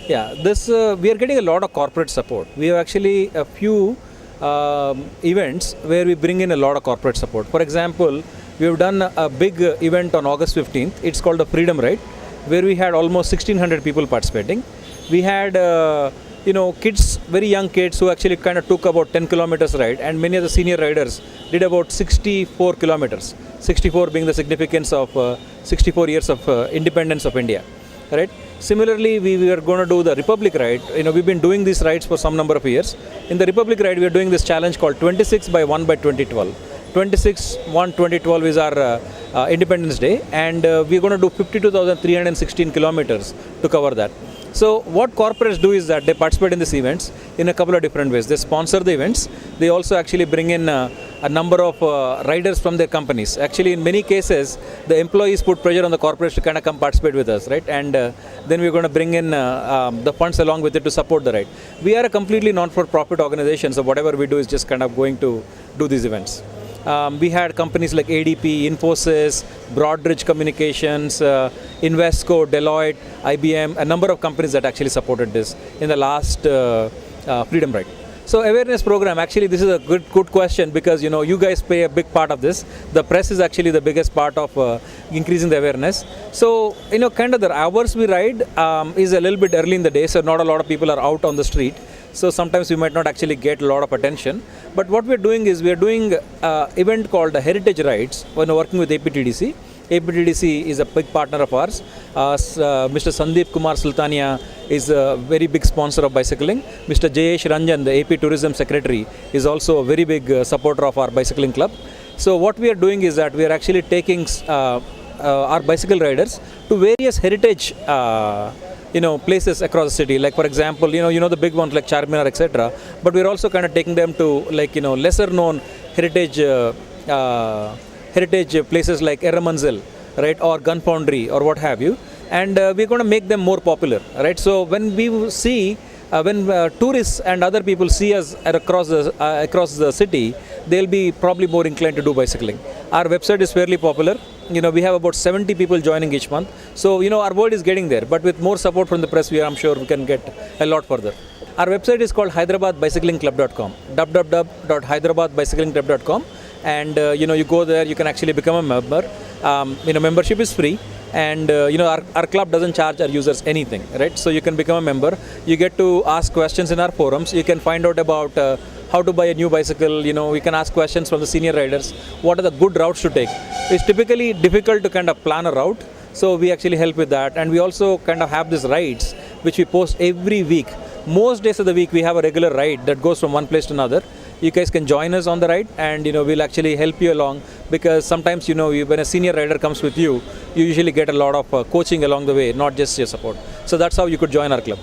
Yeah, this we are getting a lot of corporate support. We have actually a few events where we bring in a lot of corporate support. For example, we have done a big event on August 15th. It's called the Freedom Ride, where we had almost 1,600 people participating. We had kids, very young kids who actually kind of took about 10 kilometers ride, and many of the senior riders did about 64 kilometers. 64 being the significance of 64 years of independence of India. Right. Similarly, we are going to do the Republic Ride. We've been doing these rides for some number of years. In the Republic Ride, we are doing this challenge called 26 by 1 by 2012. 26/1/2012 is our Independence Day, and we're going to do 52,316 kilometers to cover that. So what corporates do is that they participate in these events in a couple of different ways. They sponsor the events. They also actually bring in a number of riders from their companies. Actually, in many cases, the employees put pressure on the corporates to kind of come participate with us, right? And then we're going to bring in the funds along with it to support the ride. We are a completely non-for-profit organization, so whatever we do is just kind of going to do these events. We had companies like ADP, Infosys, Broadridge Communications, Invesco, Deloitte, IBM, a number of companies that actually supported this in the last Freedom Ride. So awareness program, actually this is a good question, because you guys play a big part of this. The press is actually the biggest part of increasing the awareness. So kind of the hours we ride is a little bit early in the day, so not a lot of people are out on the street. So sometimes we might not actually get a lot of attention. But what we're doing is we're doing an event called Heritage Rides when we're working with APTDC. APTDC is a big partner of ours. Mr. Sandeep Kumar Sultania is a very big sponsor of bicycling. Mr. Jayesh Ranjan, the AP Tourism Secretary, is also a very big supporter of our bicycling club. So what we are doing is that we are actually taking our bicycle riders to various heritage places across the city. Like for example, the big ones like Charminar, etc. But we're also kind of taking them to lesser known heritage places like Erramanzil, right, or Gun Foundry or what have you. And we're going to make them more popular, right? So when we see, when tourists and other people see us across the city, they'll be probably more inclined to do bicycling. Our website is fairly popular. We have about 70 people joining each month. So, our word is getting there. But with more support from the press, I'm sure we can get a lot further. Our website is called hyderabadbicyclingclub.com, www.hyderabadbicyclingclub.com. And, you go there, you can actually become a member. Membership is free. And, our club doesn't charge our users anything, right? So you can become a member. You get to ask questions in our forums. You can find out about how to buy a new bicycle. You can ask questions from the senior riders. What are the good routes to take? It's typically difficult to kind of plan a route. So we actually help with that. And we also kind of have these rides, which we post every week. Most days of the week, we have a regular ride that goes from one place to another. You guys can join us on the ride, and we'll actually help you along, because sometimes when a senior rider comes with you, you usually get a lot of coaching along the way, not just your support. So that's how you could join our club.